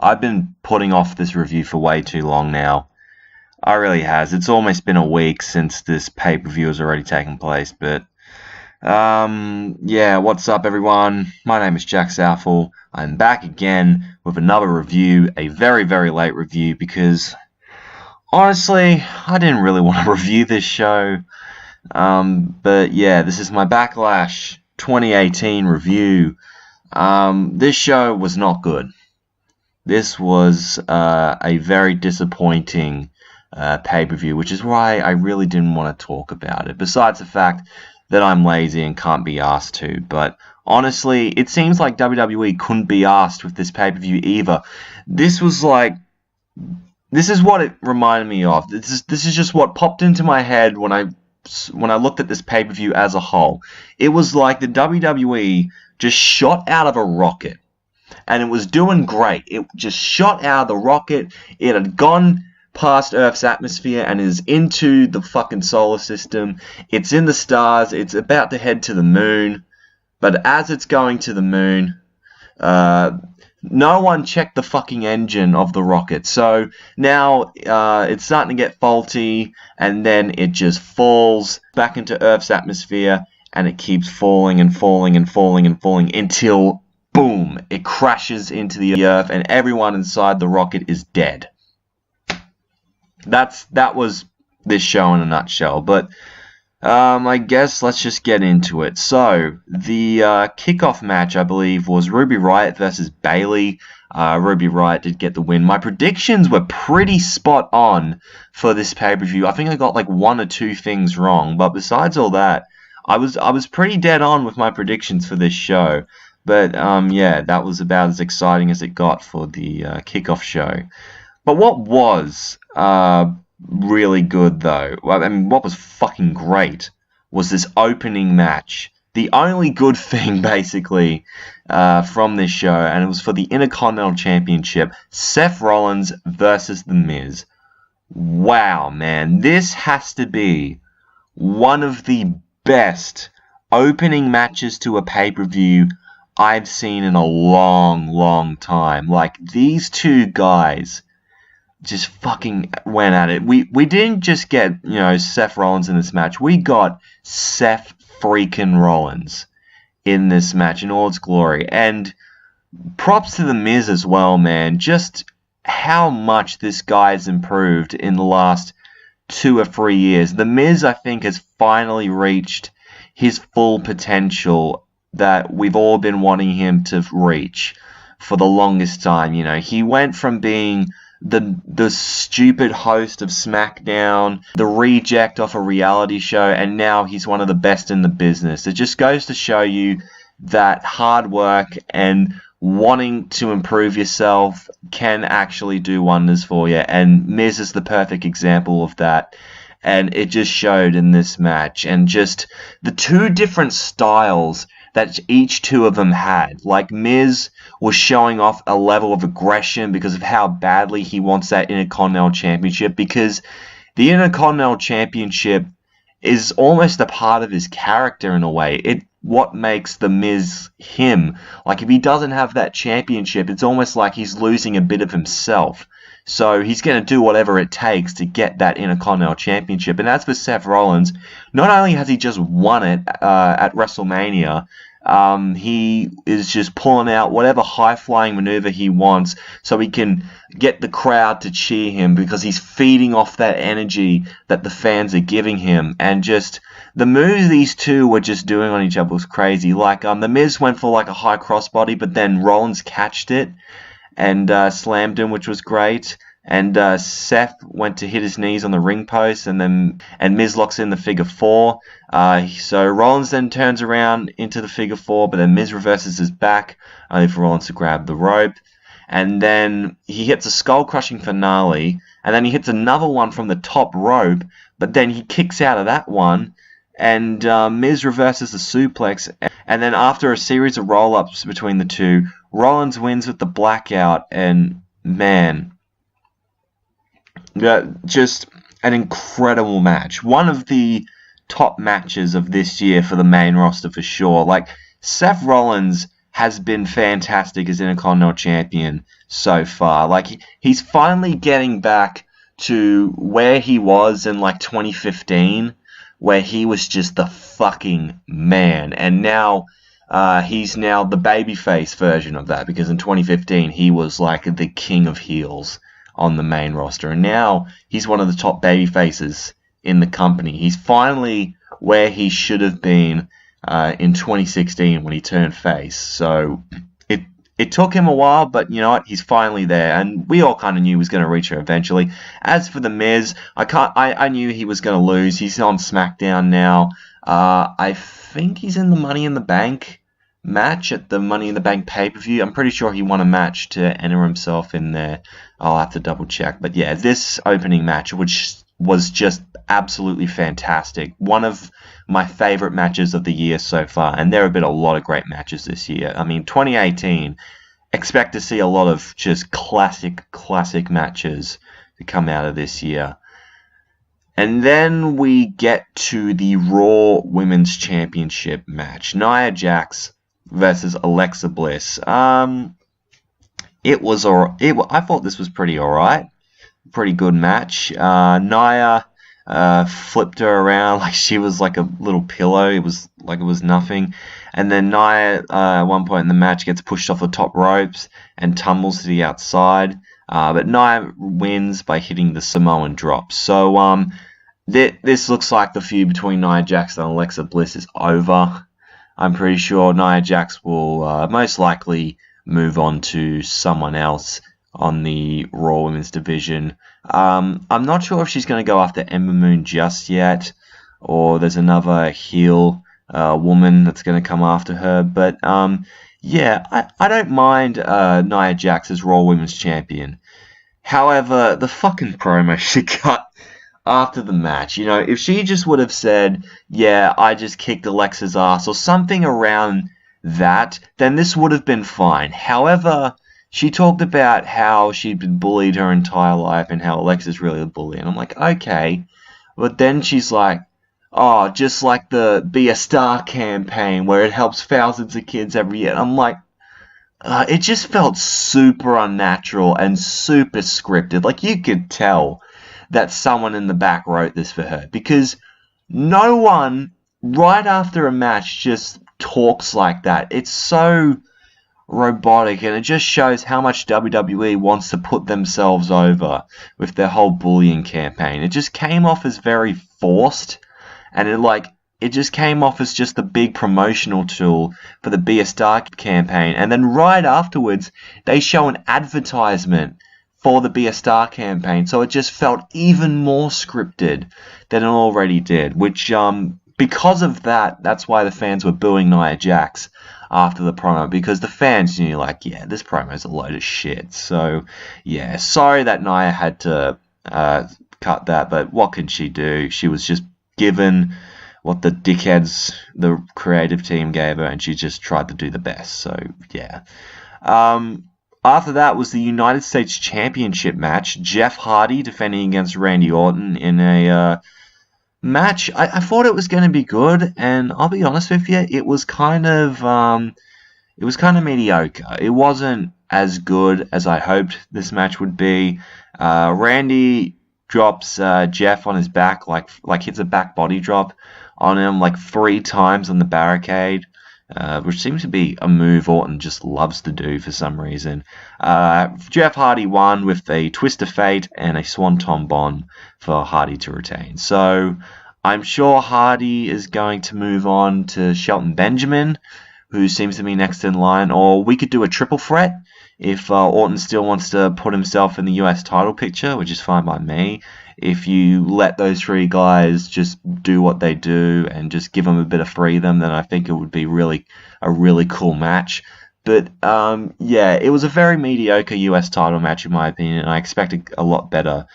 I've been putting off this review for way too long now. I really has. It's almost been a week since this pay-per-view has already taken place, but yeah, what's up everyone? My name is Jack Southall. I'm back again with another review, a very, very late review, because honestly, I didn't really want to review this show. But yeah, this is my Backlash 2018 review. This show was not good. This was a very disappointing pay-per-view, which is why I really didn't want to talk about it, besides the fact that I'm lazy and can't be asked to. But honestly, it seems like WWE couldn't be asked with this pay-per-view either. This was like, this is what it reminded me of. This is just what popped into my head when I looked at this pay-per-view as a whole. It was like the WWE just shot out of a rocket, and it was doing great. It just shot out of the rocket. It had gone past Earth's atmosphere and is into the fucking solar system. It's in the stars. It's about to head to the moon. But as it's going to the moon, no one checked the fucking engine of the rocket. So now it's starting to get faulty, and then it just falls back into Earth's atmosphere, and it keeps falling and falling and falling and falling until, boom, it crashes into the Earth, and everyone inside the rocket is dead. That was this show in a nutshell. But I guess let's just get into it. So the kickoff match, I believe, was Ruby Riott versus Bayley. Ruby Riott did get the win. My predictions were pretty spot on for this pay-per-view. I think I got like one or two things wrong, but besides all that, I was pretty dead on with my predictions for this show. But yeah, that was about as exciting as it got for the kickoff show. But what was really good, though, I mean, what was fucking great was this opening match. The only good thing, basically, from this show, and it was for the Intercontinental Championship, Seth Rollins versus The Miz. Wow, man, this has to be one of the best opening matches to a pay-per-view I've seen in a long, long time. Like, these two guys just fucking went at it. We didn't just get, you know, Seth Rollins in this match. We got Seth freaking Rollins in this match in all its glory. And props to The Miz as well, man. Just how much this guy's improved in the last 2 or 3 years. The Miz, I think, has finally reached his full potential that we've all been wanting him to reach for the longest time. You know, he went from being the stupid host of SmackDown, the reject off a reality show, and now he's one of the best in the business. It just goes to show you that hard work and wanting to improve yourself can actually do wonders for you, and Miz is the perfect example of that. And it just showed in this match, and just the two different styles that each two of them had. Like, Miz was showing off a level of aggression because of how badly he wants that Intercontinental Championship, because the Intercontinental Championship is almost a part of his character in a way. What makes The Miz him. Like, if he doesn't have that championship, it's almost like he's losing a bit of himself. So he's going to do whatever it takes to get that Intercontinental Championship. And as for Seth Rollins, not only has he just won it at WrestleMania, he is just pulling out whatever high-flying maneuver he wants so he can get the crowd to cheer him, because he's feeding off that energy that the fans are giving him. And just the moves these two were just doing on each other was crazy. Like, The Miz went for like a high crossbody, but then Rollins catched it and slammed him, which was great. And Seth went to hit his knees on the ring post, and Miz locks in the figure 4. So Rollins then turns around into the figure 4, but then Miz reverses his back, only for Rollins to grab the rope. And then he hits a skull-crushing finale, and then he hits another one from the top rope, but then he kicks out of that one, and Miz reverses the suplex. And then after a series of roll-ups between the two, Rollins wins with the blackout, and man, just an incredible match. One of the top matches of this year for the main roster for sure. Like, Seth Rollins has been fantastic as Intercontinental Champion so far. Like, he's finally getting back to where he was in, like, 2015, where he was just the fucking man. And now he's now the babyface version of that, because in 2015 he was like the king of heels on the main roster, and now he's one of the top babyfaces in the company. He's finally where he should have been in 2016 when he turned face. So it took him a while, but you know what? He's finally there, and we all kind of knew he was going to reach her eventually. As for The Miz, I knew he was going to lose. He's on SmackDown now. I think he's in the Money in the Bank match at the Money in the Bank pay-per-view. I'm pretty sure he won a match to enter himself in there. I'll have to double check. But yeah, this opening match, which was just absolutely fantastic. One of my favorite matches of the year so far, and there have been a lot of great matches this year. I mean, 2018, expect to see a lot of just classic matches to come out of this year. And then we get to the Raw Women's Championship match. Nia Jax versus Alexa Bliss. I thought this was pretty alright. Pretty good match. Nia flipped her around like she was like a little pillow. It was like it was nothing. And then Nia, at one point in the match, gets pushed off the top ropes and tumbles to the outside. But Nia wins by hitting the Samoan drop. So this looks like the feud between Nia Jax and Alexa Bliss is over. I'm pretty sure Nia Jax will most likely move on to someone else on the Raw Women's division. I'm not sure if she's going to go after Ember Moon just yet, or there's another heel woman that's going to come after her. But yeah, I don't mind Nia Jax as Raw Women's Champion. However, the fucking promo she cut after the match, you know, if she just would have said, yeah, I just kicked Alexa's ass, or something around that, then this would have been fine. However, she talked about how she'd been bullied her entire life and how Alexa's really a bully. And I'm like, okay. But then she's like, oh, just like the Be a Star campaign where it helps thousands of kids every year. And I'm like, it just felt super unnatural and super scripted. Like, you could tell that someone in the back wrote this for her, because no one right after a match just talks like that. It's so robotic, and it just shows how much WWE wants to put themselves over with their whole bullying campaign. It just came off as very forced, and it just came off as just a big promotional tool for the Be a Star campaign. And then right afterwards, they show an advertisement for the Be a Star campaign, so it just felt even more scripted than it already did, which because of that, that's why the fans were booing Nia Jax after the promo, because the fans knew, like, yeah, this promo's a load of shit. So, yeah, sorry that Nia had to cut that, but what can she do? She was just given what the dickheads, the creative team gave her, and she just tried to do the best. So, yeah. After that was the United States Championship match. Jeff Hardy defending against Randy Orton in a match. I thought it was going to be good, and I'll be honest with you, it was kind of mediocre. It wasn't as good as I hoped this match would be. Randy drops Jeff on his back, like hits a back body drop on him like 3 times on the barricade. Which seems to be a move Orton just loves to do for some reason. Jeff Hardy won with a twist of fate and a swanton bomb for Hardy to retain. So I'm sure Hardy is going to move on to Shelton Benjamin, who seems to be next in line. Or we could do a triple threat if Orton still wants to put himself in the US title picture, which is fine by me. If you let those 3 guys just do what they do and just give them a bit of freedom, then I think it would be a really cool match. But yeah, it was a very mediocre US title match in my opinion, and I expected a lot better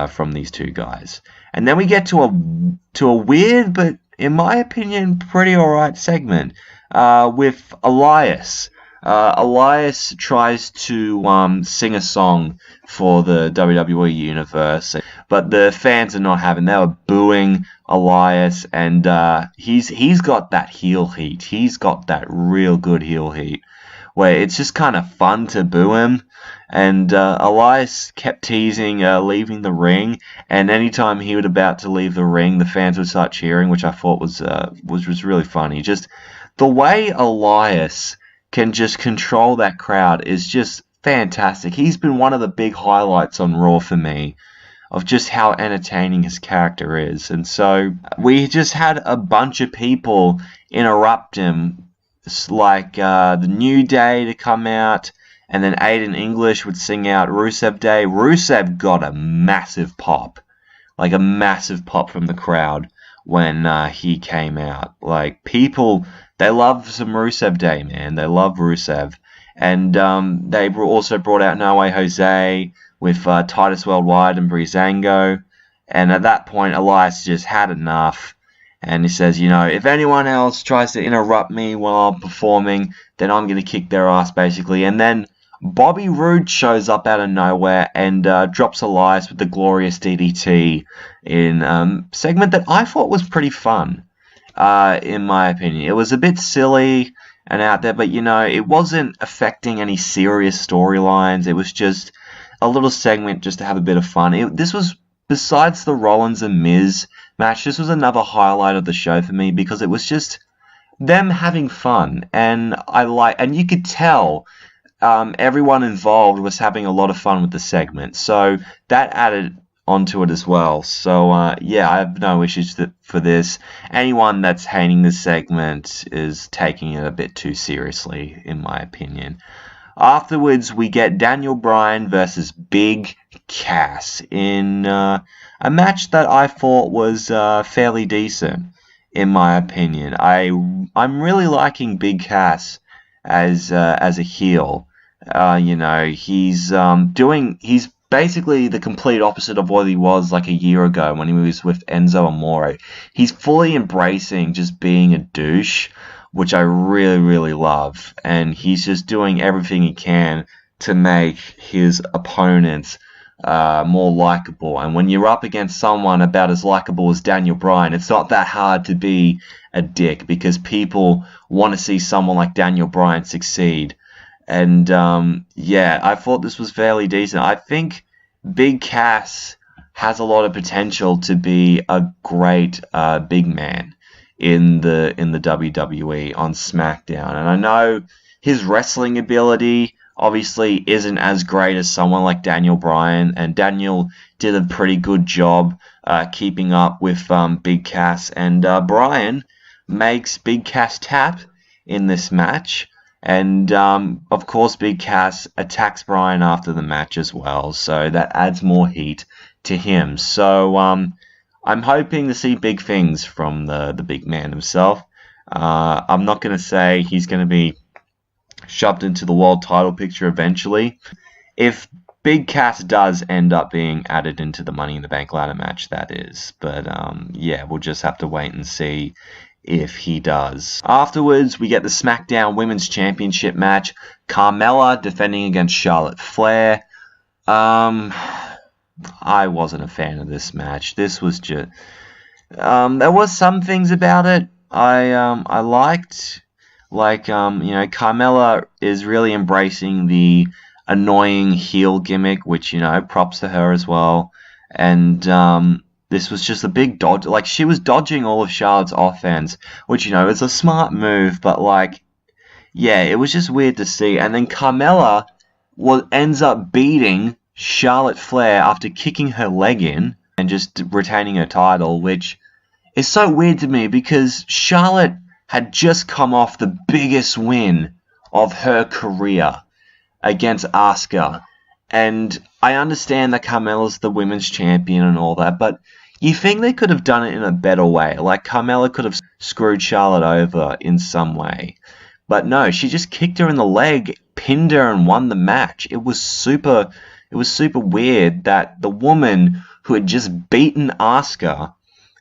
from these 2 guys. And then we get to a weird, but in my opinion, pretty alright segment with Elias. Elias tries to sing a song for the WWE Universe, but the fans are not having. They were booing Elias, and he's got that heel heat. He's got that real good heel heat. where it's just kind of fun to boo him. And Elias kept teasing leaving the ring, and anytime he was about to leave the ring, the fans would start cheering, which I thought was really funny. Just the way Elias can just control that crowd is just fantastic. He's been one of the big highlights on Raw for me, of just how entertaining his character is. And so we just had a bunch of people interrupt him, like the New Day to come out, and then Aiden English would sing out Rusev Day. Rusev got a massive pop, like a massive pop from the crowd when he came out. Like, people, they love some Rusev Day, man. They love Rusev. And they also brought out No Way Jose with Titus Worldwide and Breezango. And at that point, Elias just had enough. And he says, you know, if anyone else tries to interrupt me while I'm performing, then I'm going to kick their ass, basically. And then Bobby Roode shows up out of nowhere and drops Elias with the glorious DDT in a segment that I thought was pretty fun, in my opinion. It was a bit silly and out there, but, you know, it wasn't affecting any serious storylines. It was just a little segment just to have a bit of fun. This was, besides the Rollins and Miz match, this was another highlight of the show for me, because it was just them having fun, and and you could tell everyone involved was having a lot of fun with the segment, so that added onto it as well. So yeah, I have no issues for this. Anyone that's hating this segment is taking it a bit too seriously, in my opinion. Afterwards, we get Daniel Bryan versus Big Cass in a match that I thought was fairly decent, in my opinion. I'm really liking Big Cass as a heel. You know, he's basically the complete opposite of what he was like a year ago when he was with Enzo Amore. He's fully embracing just being a douche, which I really, really love. And he's just doing everything he can to make his opponents more likable. And when you're up against someone about as likable as Daniel Bryan, it's not that hard to be a dick, because people want to see someone like Daniel Bryan succeed. And yeah, I thought this was fairly decent. I think Big Cass has a lot of potential to be a great big man in the WWE on SmackDown. And I know his wrestling ability obviously isn't as great as someone like Daniel Bryan, and Daniel did a pretty good job keeping up with Big Cass, and Bryan makes Big Cass tap in this match. And, of course, Big Cass attacks Bryan after the match as well, so that adds more heat to him. So, I'm hoping to see big things from the big man himself. I'm not going to say he's going to be shoved into the world title picture eventually. If Big Cass does end up being added into the Money in the Bank ladder match, that is. But, yeah, we'll just have to wait and see if he does. Afterwards, we get the SmackDown Women's Championship match. Carmella defending against Charlotte Flair. I wasn't a fan of this match. This was just... there was some things about it I liked. Like, you know, Carmella is really embracing the annoying heel gimmick, which, you know, props to her as well. And, this was just a big dodge. Like, she was dodging all of Charlotte's offense, which, you know, is a smart move, but, like, yeah, it was just weird to see. And then Carmella ends up beating Charlotte Flair after kicking her leg in and just retaining her title, which is so weird to me, because Charlotte had just come off the biggest win of her career against Asuka. And I understand that Carmella's the women's champion and all that, but you think they could have done it in a better way. Like, Carmella could have screwed Charlotte over in some way. But no, she just kicked her in the leg, pinned her, and won the match. It was super weird that the woman who had just beaten Asuka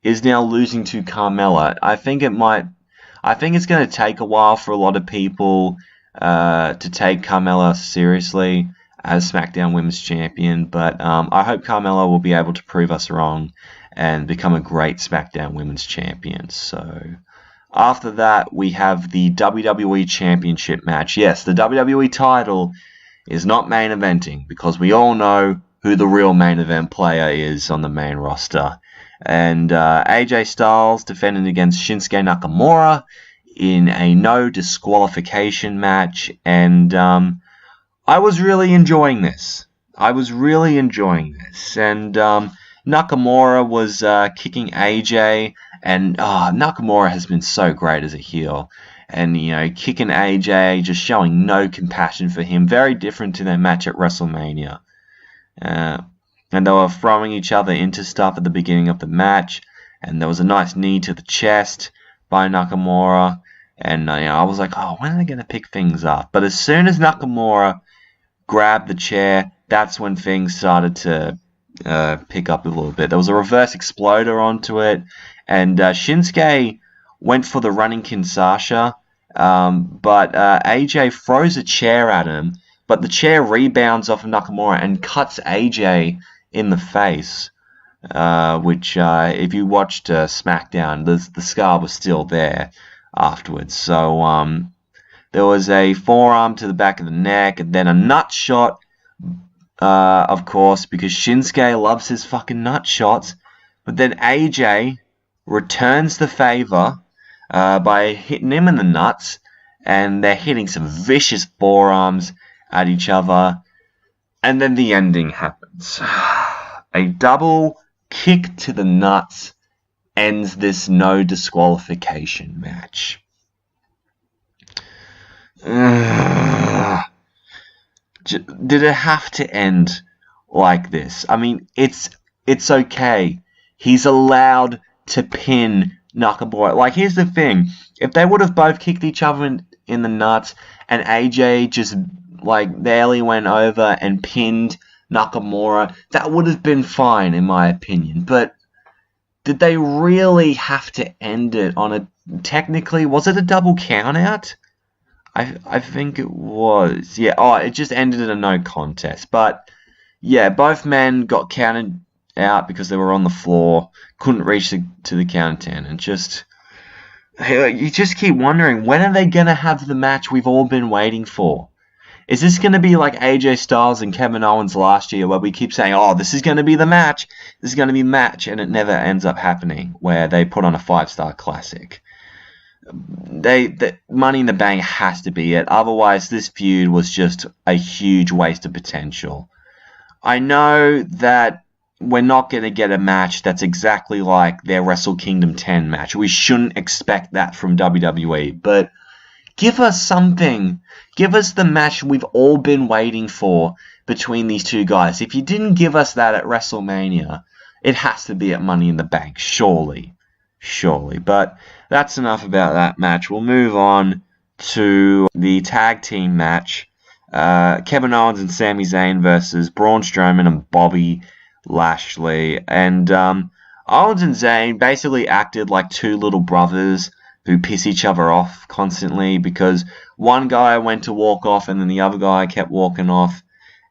is now losing to Carmella. I think it's going to take a while for a lot of people to take Carmella seriously as SmackDown Women's Champion, but I hope Carmella will be able to prove us wrong and become a great SmackDown Women's Champion. So, After that, we have the WWE Championship match. Yes, the WWE title is not main eventing because we all know who the real main event player is on the main roster. And AJ Styles defending against Shinsuke Nakamura in a no disqualification match. And I was really enjoying this. And Nakamura was kicking AJ. And Nakamura has been so great as a heel. And, you know, kicking AJ, just showing no compassion for him. Very different to their match at WrestleMania. And they were throwing each other into stuff at the beginning of the match. And there was a nice knee to the chest by Nakamura. And, you know, I was like, oh, when are they going to pick things up? But as soon as Nakamura grabbed the chair, that's when things started to pick up a little bit. There was a reverse exploder onto it. And Shinsuke went for the running Kinshasa, but AJ throws a chair at him, but the chair rebounds off of Nakamura and cuts AJ in the face, which if you watched SmackDown, the scar was still there afterwards. So there was a forearm to the back of the neck, and then a nut shot, of course, because Shinsuke loves his fucking nut shots, but then AJ returns the favor by hitting him in the nuts, and they're hitting some vicious forearms at each other, and then the ending happens. A double kick to the nuts ends this no disqualification match. Did it have to end like this? I mean, it's okay. He's allowed to pin Nakamura. Like, here's the thing. If they would have both kicked each other in the nuts and AJ just, like, barely went over and pinned Nakamura, that would have been fine, in my opinion. But did they really have to end it on a... Technically, was it a double count-out? I think it was. Yeah, it just ended in a no contest. But, yeah, both men got counted out because they were on the floor, couldn't reach to the count 10, and you just keep wondering, when are they going to have the match we've all been waiting for? Is this going to be like AJ Styles and Kevin Owens last year, where we keep saying, oh, this is going to be the match, and it never ends up happening, where they put on a 5-star classic? The Money in the Bank has to be it, otherwise this feud was just a huge waste of potential. I know that we're not going to get a match that's exactly like their Wrestle Kingdom 10 match. We shouldn't expect that from WWE. But give us something. Give us the match we've all been waiting for between these two guys. If you didn't give us that at WrestleMania, it has to be at Money in the Bank. Surely. But that's enough about that match. We'll move on to the tag team match. Kevin Owens and Sami Zayn versus Braun Strowman and Bobby Lashley. And Owens and Zayn basically acted like two little brothers who piss each other off constantly, because one guy went to walk off and then the other guy kept walking off,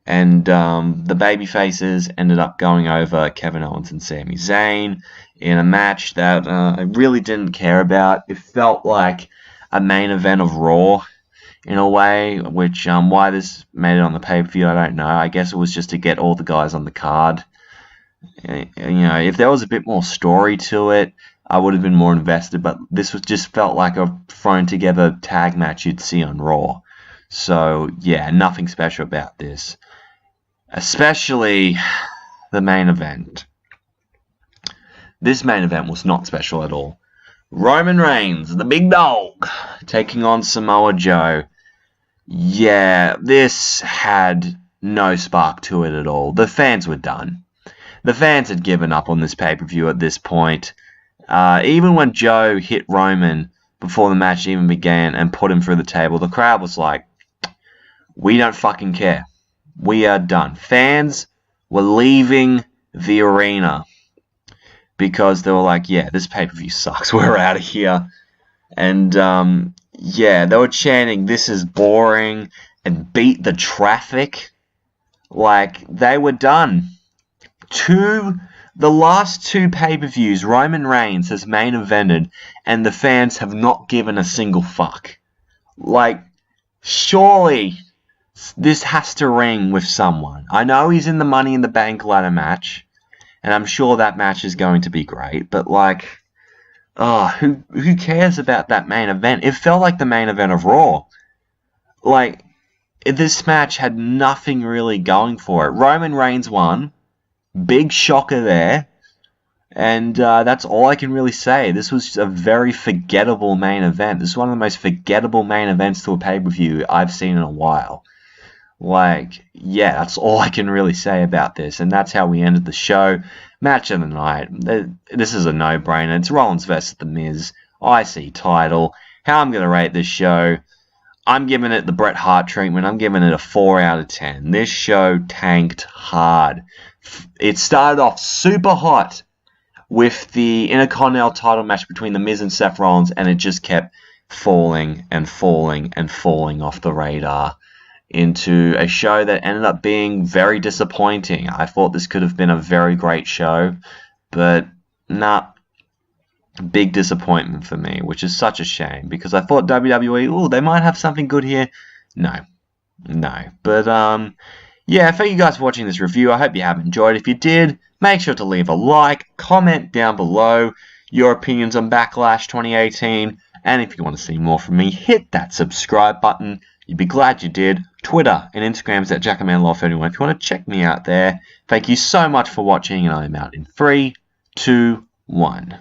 and the babyfaces ended up going over Kevin Owens and Sami Zayn in a match that I really didn't care about. It felt like a main event of Raw in a way, which why this made it on the pay-per-view, I don't know. I guess it was just to get all the guys on the card. You know, if there was a bit more story to it, I would have been more invested, but this just felt like a thrown together tag match you'd see on Raw. So, yeah, nothing special about this. Especially the main event. This main event was not special at all. Roman Reigns, the big dog, taking on Samoa Joe. Yeah, this had no spark to it at all. The fans were done. The fans had given up on this pay-per-view at this point. Even when Joe hit Roman before the match even began and put him through the table, the crowd was like, we don't fucking care. We are done. Fans were leaving the arena because they were like, yeah, this pay-per-view sucks. We're out of here. And, yeah, they were chanting, this is boring, and beat the traffic. Like, they were done. Two The last 2 pay-per-views, Roman Reigns has main evented, and the fans have not given a single fuck. Like, surely this has to ring with someone. I know he's in the Money in the Bank ladder match, and I'm sure that match is going to be great, but like, oh, who cares about that main event? It felt like the main event of Raw. Like, this match had nothing really going for it. Roman Reigns won. Big shocker there. And that's all I can really say. This was a very forgettable main event. This is one of the most forgettable main events to a pay-per-view I've seen in a while. Like, yeah, that's all I can really say about this. And that's how we ended the show. Match of the night. This is a no-brainer. It's Rollins versus The Miz. IC title. How I'm going to rate this show. I'm giving it the Bret Hart treatment. I'm giving it a 4 out of 10. This show tanked hard. It started off super hot with the Intercontinental title match between The Miz and Seth Rollins, and it just kept falling and falling and falling off the radar into a show that ended up being very disappointing. I thought this could have been a very great show, but nah. Big disappointment for me, which is such a shame, because I thought WWE, they might have something good here. No. But, yeah, thank you guys for watching this review. I hope you have enjoyed. If you did, make sure to leave a like, comment down below your opinions on Backlash 2018, and if you want to see more from me, hit that subscribe button. You'd be glad you did. Twitter and Instagram is at JackamanLaw31 if you want to check me out there. Thank you so much for watching, and I'm out in 3, 2, 1.